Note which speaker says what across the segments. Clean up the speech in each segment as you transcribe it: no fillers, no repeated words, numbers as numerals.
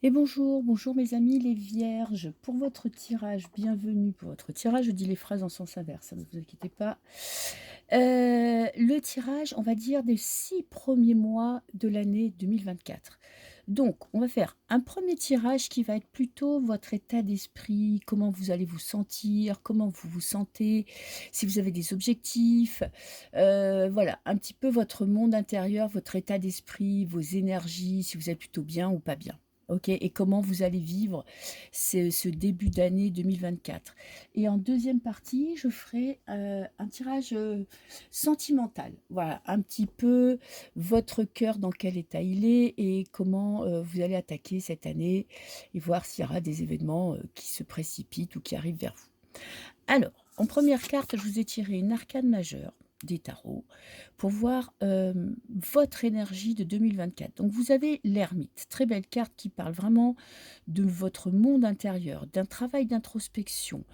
Speaker 1: Et bonjour, bonjour mes amis les vierges. Pour votre tirage, bienvenue pour votre tirage. Je dis les phrases en sens inverse, hein, ne vous inquiétez pas. Le tirage, on va dire, des 6 premiers mois de l'année 2024. Donc, on va faire un premier tirage qui va être plutôt votre état d'esprit, comment vous allez vous sentir, comment vous vous sentez, si vous avez des objectifs, voilà, un petit peu votre monde intérieur, votre état d'esprit, vos énergies, si vous êtes plutôt bien ou pas bien. OK, et comment vous allez vivre ce début d'année 2024. Et en deuxième partie, je ferai, un tirage, sentimental. Voilà, un petit peu votre cœur dans quel état il est et comment, vous allez attaquer cette année et voir s'il y aura des événements, qui se précipitent ou qui arrivent vers vous. Alors, en première carte, je vous ai tiré une arcane majeure des tarots pour voir votre énergie de 2024. Donc, vous avez l'ermite, très belle carte qui parle vraiment de votre monde intérieur, d'un travail d'introspection,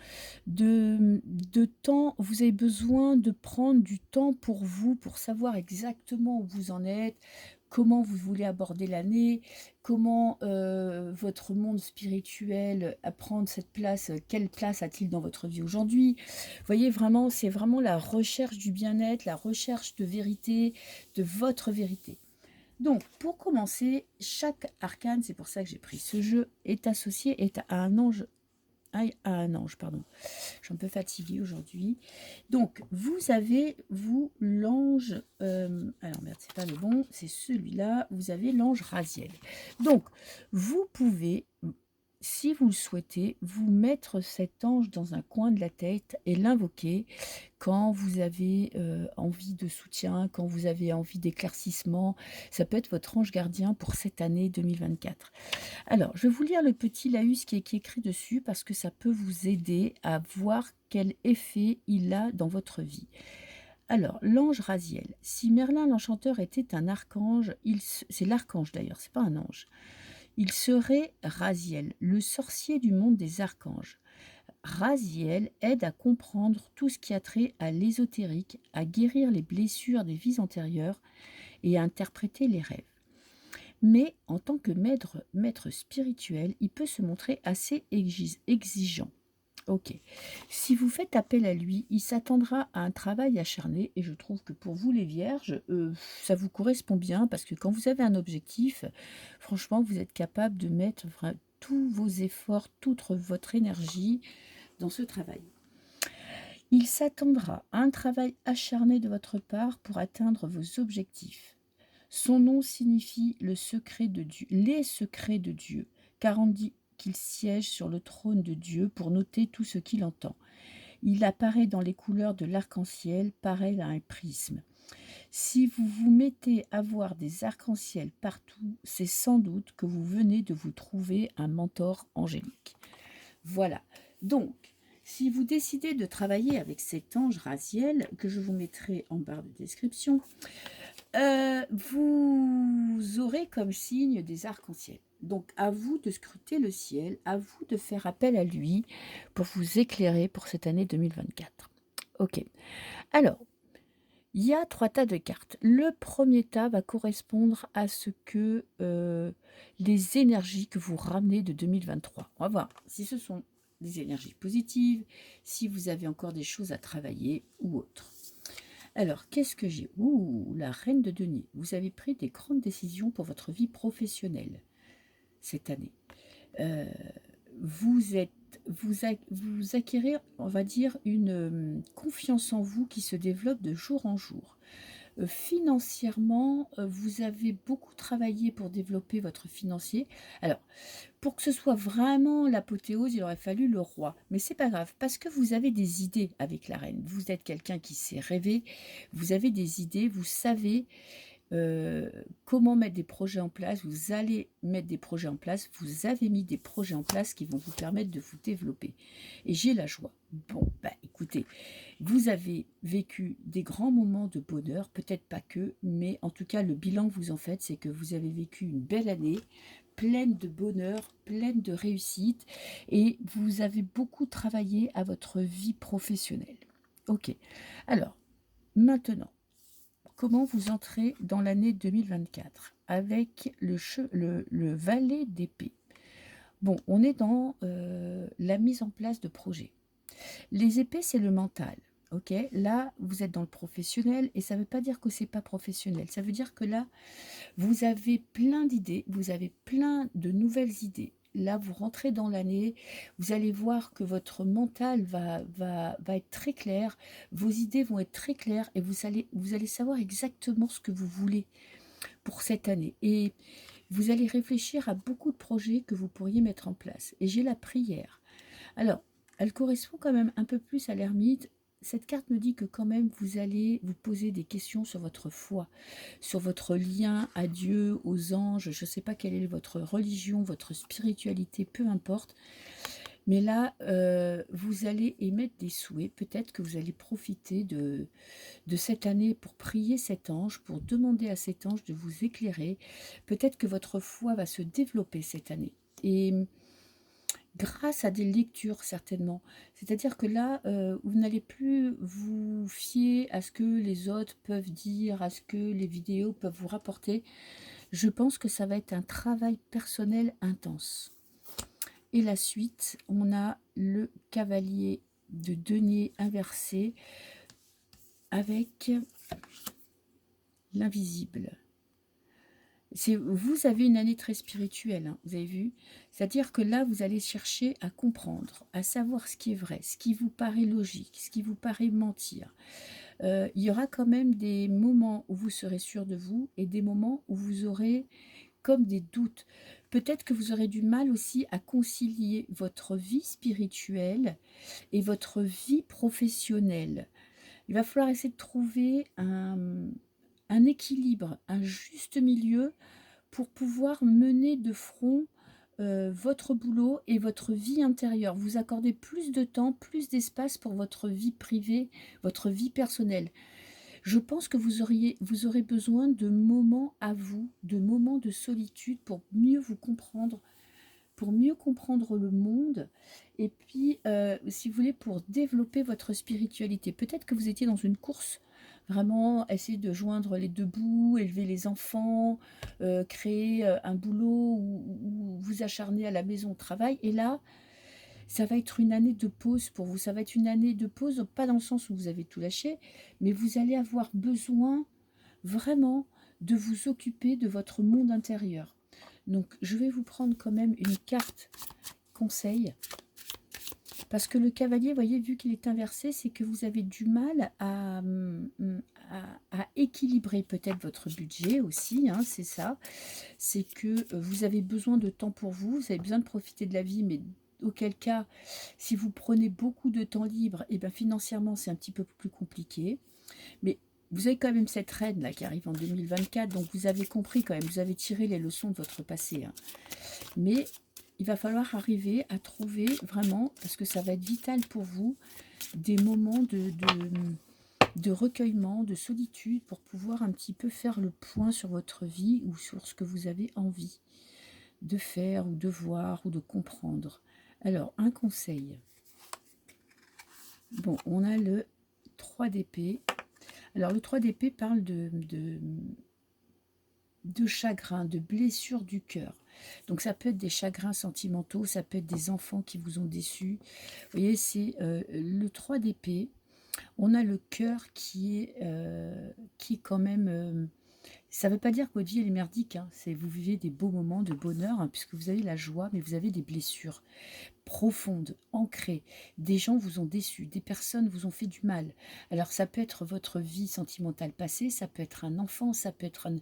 Speaker 1: de temps. Vous avez besoin de prendre du temps pour vous, pour savoir exactement où vous en êtes, comment vous voulez aborder l'année, comment votre monde spirituel à prendre cette place, quelle place a-t-il dans votre vie aujourd'hui. Vous voyez, vraiment, c'est vraiment la recherche du bien-être, la recherche de vérité, de votre vérité. Donc, pour commencer, chaque arcane, c'est pour ça que j'ai pris ce jeu, est associé à un ange. À un ange, pardon. Je suis un peu fatiguée aujourd'hui. Donc, vous avez, vous, l'ange... alors, merde, c'est pas le bon, c'est celui-là. Vous avez l'ange Raziel. Donc, vous pouvez, si vous le souhaitez, vous mettre cet ange dans un coin de la tête et l'invoquer quand vous avez envie de soutien, quand vous avez envie d'éclaircissement. Ça peut être votre ange gardien pour cette année 2024. Alors, je vais vous lire le petit laïus qui est écrit dessus parce que ça peut vous aider à voir quel effet il a dans votre vie. Alors, l'ange Raziel. Si Merlin l'enchanteur était un archange, c'est l'archange d'ailleurs, c'est pas un ange. Il serait Raziel, le sorcier du monde des archanges. Raziel aide à comprendre tout ce qui a trait à l'ésotérique, à guérir les blessures des vies antérieures et à interpréter les rêves. Mais en tant que maître spirituel, il peut se montrer assez exigeant. Ok. Si vous faites appel à lui, il s'attendra à un travail acharné et je trouve que pour vous les vierges, ça vous correspond bien parce que quand vous avez un objectif, franchement, vous êtes capable de mettre tous vos efforts, toute votre énergie dans ce travail. Il s'attendra à un travail acharné de votre part pour atteindre vos objectifs. Son nom signifie le secret de Dieu, les secrets de Dieu, car on dit qu'il siège sur le trône de Dieu pour noter tout ce qu'il entend. Il apparaît dans les couleurs de l'arc-en-ciel, pareil à un prisme. Si vous vous mettez à voir des arcs-en-ciel partout, c'est sans doute que vous venez de vous trouver un mentor angélique. Voilà. Donc, si vous décidez de travailler avec cet ange Raziel, que je vous mettrai en barre de description, vous aurez comme signe des arcs-en-ciel. Donc, à vous de scruter le ciel, à vous de faire appel à lui pour vous éclairer pour cette année 2024. Ok. Alors, il y a 3 tas de cartes. Le premier tas va correspondre à ce que les énergies que vous ramenez de 2023. On va voir si ce sont des énergies positives, si vous avez encore des choses à travailler ou autre. Alors, qu'est-ce que j'ai? Ouh, la reine de denier. Vous avez pris des grandes décisions pour votre vie professionnelle cette année. Euh, vous êtes, vous acquérez, on va dire, une confiance en vous qui se développe de jour en jour. Financièrement, vous avez beaucoup travaillé pour développer votre financier. Alors, pour que ce soit vraiment l'apothéose, il aurait fallu le roi. Mais c'est pas grave, parce que vous avez des idées avec la reine. Vous êtes quelqu'un qui sait rêver, vous avez des idées, vous savez comment mettre des projets en place, vous allez mettre des projets en place, vous avez mis des projets en place qui vont vous permettre de vous développer. Et j'ai la joie. Bon, bah écoutez, vous avez vécu des grands moments de bonheur, peut-être pas que, mais en tout cas, le bilan que vous en faites, c'est que vous avez vécu une belle année, pleine de bonheur, pleine de réussite, et vous avez beaucoup travaillé à votre vie professionnelle. Ok, alors, maintenant, comment vous entrez dans l'année 2024 avec le valet d'épée. Bon, on est dans la mise en place de projets. Les épées, c'est le mental. Ok, là, vous êtes dans le professionnel et ça ne veut pas dire que c'est pas professionnel. Ça veut dire que là, vous avez plein d'idées, vous avez plein de nouvelles idées. Là, vous rentrez dans l'année, vous allez voir que votre mental va être très clair, vos idées vont être très claires et vous allez savoir exactement ce que vous voulez pour cette année. Et vous allez réfléchir à beaucoup de projets que vous pourriez mettre en place. Et j'ai la prière. Alors, elle correspond quand même un peu plus à l'ermite. Cette carte me dit que quand même vous allez vous poser des questions sur votre foi, sur votre lien à Dieu, aux anges. Je ne sais pas quelle est votre religion, votre spiritualité, peu importe. Mais là, vous allez émettre des souhaits. Peut-être que vous allez profiter de cette année pour prier cet ange, pour demander à cet ange de vous éclairer. Peut-être que votre foi va se développer cette année. Et grâce à des lectures certainement. C'est-à-dire que là, vous n'allez plus vous fier à ce que les autres peuvent dire, à ce que les vidéos peuvent vous rapporter. Je pense que ça va être un travail personnel intense. Et la suite, on a le cavalier de denier inversé avec l'invisible. Vous avez une année très spirituelle, hein, vous avez vu. C'est-à-dire que là, vous allez chercher à comprendre, à savoir ce qui est vrai, ce qui vous paraît logique, ce qui vous paraît mentir. Il y aura quand même des moments où vous serez sûr de vous et des moments où vous aurez comme des doutes. Peut-être que vous aurez du mal aussi à concilier votre vie spirituelle et votre vie professionnelle. Il va falloir essayer de trouver un équilibre, un juste milieu pour pouvoir mener de front votre boulot et votre vie intérieure. Vous accordez plus de temps, plus d'espace pour votre vie privée, votre vie personnelle. Je pense que vous aurez besoin de moments à vous, de moments de solitude pour mieux vous comprendre, pour mieux comprendre le monde et puis, si vous voulez, pour développer votre spiritualité. Peut-être que vous étiez dans une course, vraiment essayer de joindre les 2 bouts, élever les enfants, créer, un boulot ou vous acharner à la maison, au travail et là, ça va être une année de pause pour vous. Ça va être une année de pause, pas dans le sens où vous avez tout lâché, mais vous allez avoir besoin vraiment de vous occuper de votre monde intérieur. Donc, je vais vous prendre quand même une carte conseil. Parce que le cavalier, vous voyez, vu qu'il est inversé, c'est que vous avez du mal à équilibrer peut-être votre budget aussi, hein, c'est ça. C'est que vous avez besoin de temps pour vous, vous avez besoin de profiter de la vie, mais auquel cas, si vous prenez beaucoup de temps libre, et bien financièrement, c'est un petit peu plus compliqué. Mais vous avez quand même cette reine là qui arrive en 2024, donc vous avez compris quand même, vous avez tiré les leçons de votre passé, hein. Mais il va falloir arriver à trouver vraiment, parce que ça va être vital pour vous, des moments de recueillement, de solitude, pour pouvoir un petit peu faire le point sur votre vie ou sur ce que vous avez envie de faire ou de voir ou de comprendre. Alors, un conseil. Bon, on a le 3 d'épée. Alors, le 3 d'épée parle de chagrin, de blessure du cœur. Donc ça peut être des chagrins sentimentaux, ça peut être des enfants qui vous ont déçus. Vous voyez, c'est le 3 d'épée. On a le cœur qui est quand même... ça ne veut pas dire que votre vie elle est merdique, hein. C'est vous vivez des beaux moments de bonheur, hein, puisque vous avez la joie, mais vous avez des blessures profondes, ancrées. Des gens vous ont déçu, des personnes vous ont fait du mal. Alors ça peut être votre vie sentimentale passée, ça peut être un enfant, ça peut être une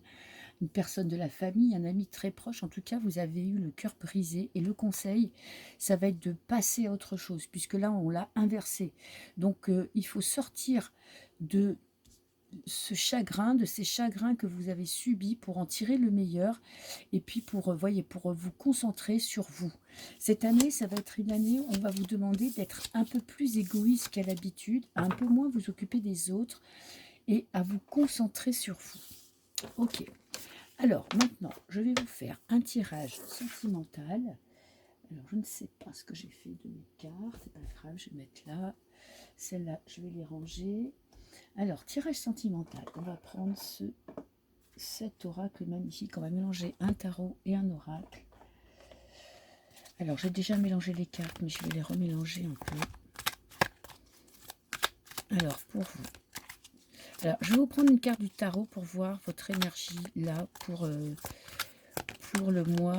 Speaker 1: personne de la famille, un ami très proche. En tout cas, vous avez eu le cœur brisé. Et le conseil, ça va être de passer à autre chose, puisque là, on l'a inversé. Donc, il faut sortir de ce chagrin, de ces chagrins que vous avez subis pour en tirer le meilleur et puis pour, voyez, pour vous concentrer sur vous. Cette année, ça va être une année où on va vous demander d'être un peu plus égoïste qu'à l'habitude, à un peu moins vous occuper des autres et à vous concentrer sur vous. Ok. Alors, maintenant, je vais vous faire un tirage sentimental. Alors, je ne sais pas ce que j'ai fait de mes cartes. C'est pas grave, je vais mettre là. Celle-là, je vais les ranger. Alors, tirage sentimental. On va prendre cet oracle magnifique. On va mélanger un tarot et un oracle. Alors, j'ai déjà mélangé les cartes, mais je vais les remélanger un peu. Alors, pour vous. Alors, je vais vous prendre une carte du tarot pour voir votre énergie, là, pour le mois.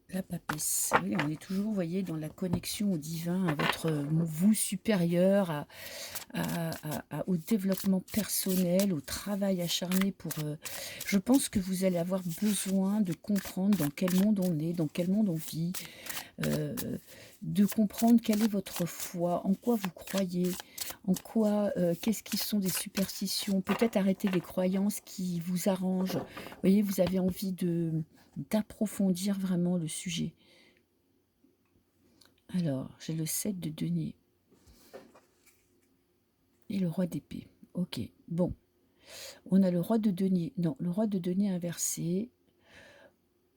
Speaker 1: La papesse. Oui, on est toujours, vous voyez, dans la connexion au divin, à votre vous supérieur, au développement personnel, au travail acharné pour... je pense que vous allez avoir besoin de comprendre dans quel monde on est, dans quel monde on vit, euh, de comprendre quelle est votre foi, en quoi vous croyez, en quoi, qu'est-ce qui sont des superstitions, peut-être arrêter des croyances qui vous arrangent. Vous voyez, vous avez envie d'approfondir vraiment le sujet. Alors, j'ai le 7 de denier et le roi d'épée. Ok, bon. On a le roi de denier. Non, le roi de denier inversé.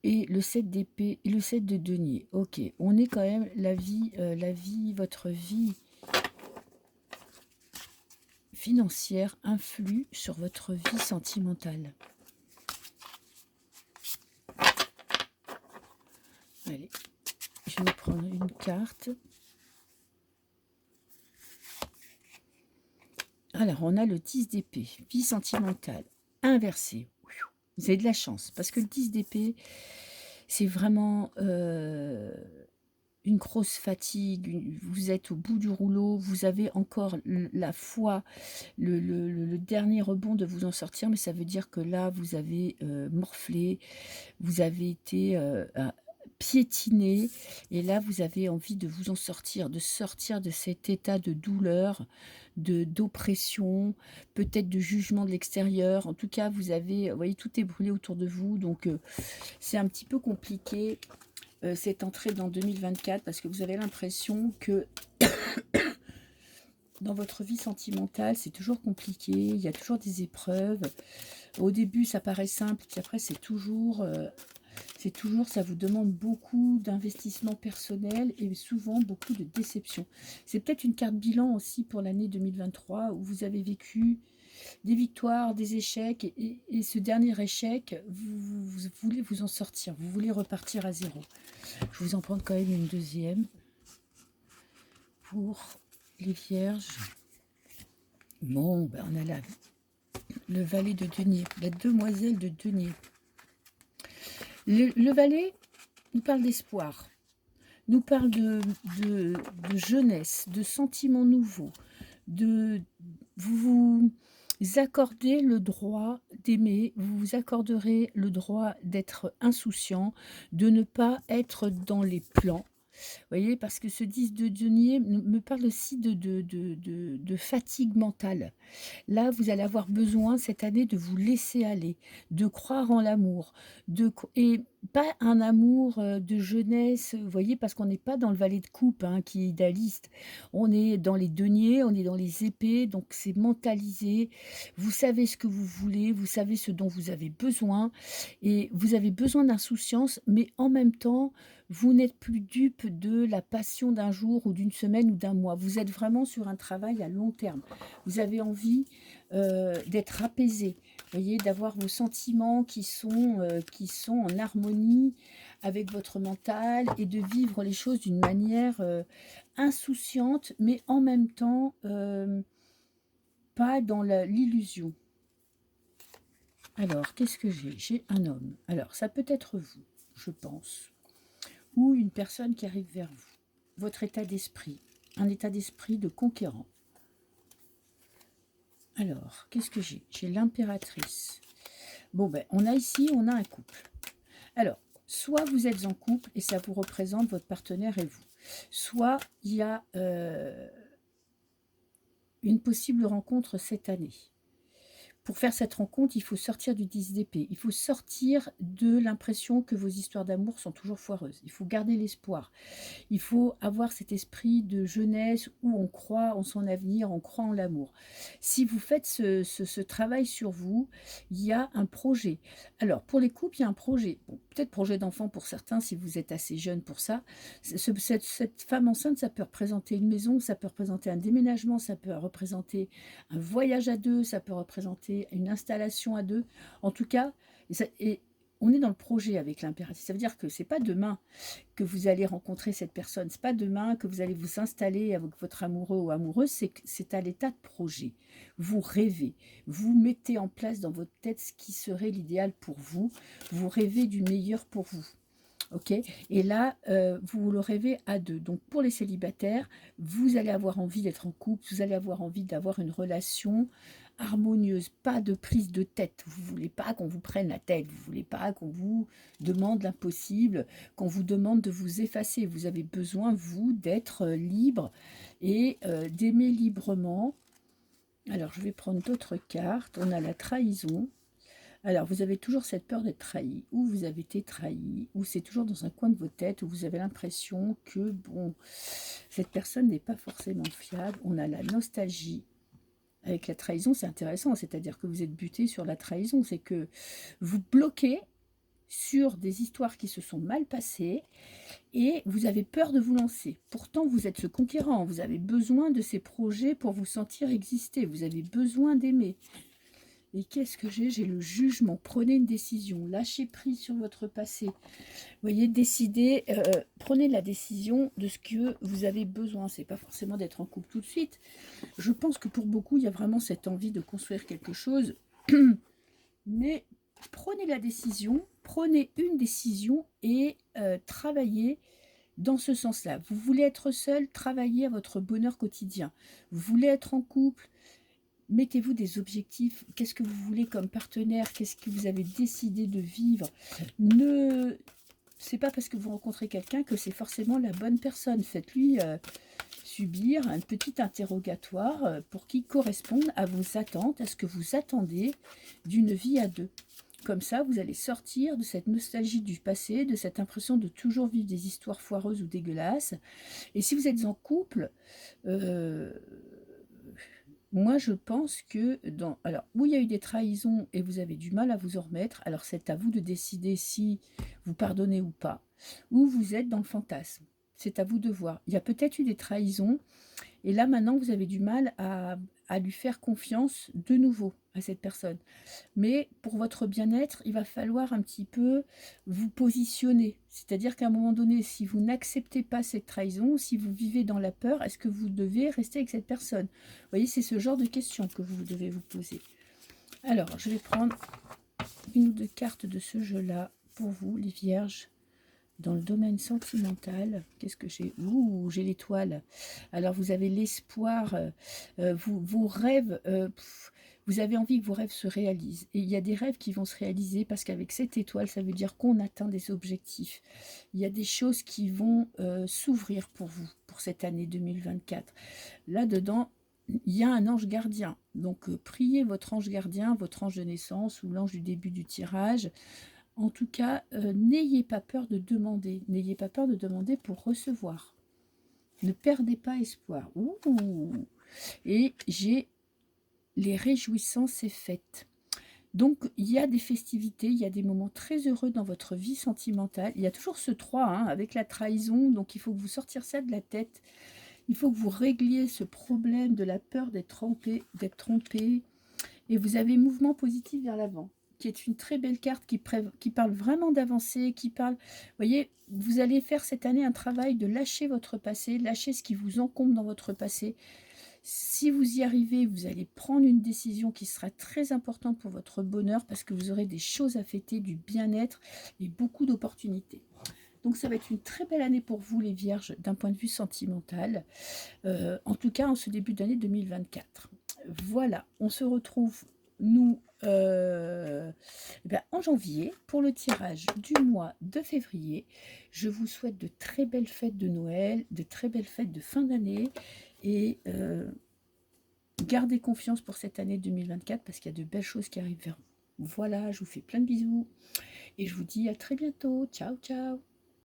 Speaker 1: Et le 7 d'épée et le 7 de denier. Ok, on est quand même la vie, votre vie financière influe sur votre vie sentimentale. Allez, je vais prendre une carte. Alors, on a le 10 d'épée, vie sentimentale, inversée. Vous avez de la chance, parce que le 10 d'épée, c'est vraiment une grosse fatigue, vous êtes au bout du rouleau, vous avez encore la foi, le dernier rebond de vous en sortir, mais ça veut dire que là, vous avez morflé, vous avez été piétiné, et là, vous avez envie de vous en sortir, de sortir de cet état de douleur, d'oppression, peut-être de jugement de l'extérieur. En tout cas, vous avez, vous voyez, tout est brûlé autour de vous, donc c'est un petit peu compliqué cette entrée dans 2024, parce que vous avez l'impression que dans votre vie sentimentale, c'est toujours compliqué, il y a toujours des épreuves. Au début, ça paraît simple, puis après, c'est toujours, ça vous demande beaucoup d'investissement personnel et souvent beaucoup de déception. C'est peut-être une carte bilan aussi pour l'année 2023, où vous avez vécu des victoires, des échecs, et ce dernier échec, vous voulez vous en sortir, vous voulez repartir à zéro. Je vous en prends quand même une deuxième pour les vierges. Bon, ben on a le valet de denier, la demoiselle de denier. Le valet nous parle d'espoir, nous parle de jeunesse, de sentiments nouveaux, de vous accordez le droit d'aimer, vous vous accorderez le droit d'être insouciant, de ne pas être dans les plans. Vous voyez, parce que ce 10 de denier me parle aussi de fatigue mentale. Là, vous allez avoir besoin cette année de vous laisser aller, de croire en l'amour, et pas un amour de jeunesse, vous voyez, parce qu'on n'est pas dans le valet de coupe qui est idéaliste. On est dans les deniers, on est dans les épées, donc c'est mentalisé. Vous savez ce que vous voulez, vous savez ce dont vous avez besoin, et vous avez besoin d'insouciance, mais en même temps, vous n'êtes plus dupe de la passion d'un jour ou d'une semaine ou d'un mois. Vous êtes vraiment sur un travail à long terme. Vous avez envie d'être apaisé, voyez, d'avoir vos sentiments qui sont en harmonie avec votre mental, et de vivre les choses d'une manière insouciante, mais en même temps pas dans l'illusion. Alors, qu'est-ce que j'ai? J'ai un homme. Alors, ça peut être vous, je pense, ou une personne qui arrive vers vous. Votre état d'esprit, un état d'esprit de conquérant. Alors, qu'est-ce que j'ai? J'ai l'impératrice. Bon, ben, on a un couple. Alors, soit vous êtes en couple et ça vous représente votre partenaire et vous. Soit il y a une possible rencontre cette année. Pour faire cette rencontre, il faut sortir du 10 d'épée. Il faut sortir de l'impression que vos histoires d'amour sont toujours foireuses. Il faut garder l'espoir. Il faut avoir cet esprit de jeunesse où on croit en son avenir, on croit en l'amour. Si vous faites ce travail sur vous, il y a un projet. Alors, pour les couples, il y a un projet. Bon, peut-être projet d'enfant pour certains, si vous êtes assez jeune pour ça. Cette femme enceinte, ça peut représenter une maison, ça peut représenter un déménagement, ça peut représenter un voyage à deux, ça peut représenter une installation à deux. En tout cas, on est dans le projet avec l'impératif. Ça veut dire que c'est pas demain que vous allez rencontrer cette personne. C'est pas demain que vous allez vous installer avec votre amoureux ou amoureuse. C'est à l'état de projet. Vous rêvez. Vous mettez en place dans votre tête ce qui serait l'idéal pour vous. Vous rêvez du meilleur pour vous. Ok. Et là, vous le rêvez à deux. Donc, pour les célibataires, vous allez avoir envie d'être en couple, vous allez avoir envie d'avoir une relation harmonieuse, pas de prise de tête. Vous voulez pas qu'on vous prenne la tête, vous voulez pas qu'on vous demande l'impossible, qu'on vous demande de vous effacer. Vous avez besoin, vous, d'être libre et d'aimer librement. Alors, je vais prendre d'autres cartes. On a la trahison. Alors, vous avez toujours cette peur d'être trahi, ou vous avez été trahi, ou c'est toujours dans un coin de votre tête, où vous avez l'impression que, bon, cette personne n'est pas forcément fiable. On a la nostalgie. Avec la trahison, c'est intéressant, c'est-à-dire que vous êtes buté sur la trahison, c'est que vous bloquez sur des histoires qui se sont mal passées et vous avez peur de vous lancer. Pourtant, vous êtes ce conquérant, vous avez besoin de ces projets pour vous sentir exister, vous avez besoin d'aimer. Et qu'est-ce que j'ai? J'ai le jugement. Prenez une décision. Lâchez prise sur votre passé. Vous voyez, décidez, prenez la décision de ce que vous avez besoin. Ce n'est pas forcément d'être en couple tout de suite. Je pense que pour beaucoup, il y a vraiment cette envie de construire quelque chose. Mais prenez la décision, prenez une décision et travaillez dans ce sens-là. Vous voulez être seul, travaillez à votre bonheur quotidien. Vous voulez être en couple, mettez-vous des objectifs. Qu'est-ce que vous voulez comme partenaire? Qu'est-ce que vous avez décidé de vivre? C'est pas parce que vous rencontrez quelqu'un que c'est forcément la bonne personne. Faites-lui subir un petit interrogatoire pour qu'il corresponde à vos attentes, à ce que vous attendez d'une vie à deux. Comme ça, vous allez sortir de cette nostalgie du passé, de cette impression de toujours vivre des histoires foireuses ou dégueulasses. Et si vous êtes en couple, moi, je pense que alors, où il y a eu des trahisons et vous avez du mal à vous en remettre, alors c'est à vous de décider si vous pardonnez ou pas, ou vous êtes dans le fantasme. C'est à vous de voir. Il y a peut-être eu des trahisons, et là, maintenant, vous avez du mal à lui faire confiance de nouveau à cette personne. Mais pour votre bien-être, il va falloir un petit peu vous positionner. C'est-à-dire qu'à un moment donné, si vous n'acceptez pas cette trahison, si vous vivez dans la peur, est-ce que vous devez rester avec cette personne? Vous voyez, c'est ce genre de questions que vous devez vous poser. Alors, je vais prendre une ou deux cartes de ce jeu-là pour vous, les vierges. Dans le domaine sentimental, qu'est-ce que j'ai? Ouh, j'ai l'étoile. Alors, vous avez l'espoir, vos rêves, vous avez envie que vos rêves se réalisent. Et il y a des rêves qui vont se réaliser parce qu'avec cette étoile, ça veut dire qu'on atteint des objectifs. Il y a des choses qui vont s'ouvrir pour vous, pour cette année 2024. Là-dedans, il y a un ange gardien. Donc, priez votre ange gardien, votre ange de naissance ou l'ange du début du tirage. En tout cas, n'ayez pas peur de demander. N'ayez pas peur de demander pour recevoir. Ne perdez pas espoir. Ouh. Et j'ai les réjouissances et fêtes. Donc, il y a des festivités, il y a des moments très heureux dans votre vie sentimentale. Il y a toujours ce 3 hein, avec la trahison. Donc, il faut que vous sortiez ça de la tête. Il faut que vous régliez ce problème de la peur d'être trompé. Et vous avez mouvement positif vers l'avant, qui est une très belle carte qui parle vraiment d'avancer, qui parle... Vous voyez, vous allez faire cette année un travail de lâcher votre passé, lâcher ce qui vous encombre dans votre passé. Si vous y arrivez, vous allez prendre une décision qui sera très importante pour votre bonheur parce que vous aurez des choses à fêter, du bien-être et beaucoup d'opportunités. Donc ça va être une très belle année pour vous les vierges d'un point de vue sentimental, en tout cas en ce début d'année 2024. Voilà, on se retrouve nous en janvier pour le tirage du mois de février. Je vous souhaite de très belles fêtes de Noël, de très belles fêtes de fin d'année et gardez confiance pour cette année 2024 parce qu'il y a de belles choses qui arrivent vers vous. Voilà, je vous fais plein de bisous et je vous dis à très bientôt. Ciao, ciao.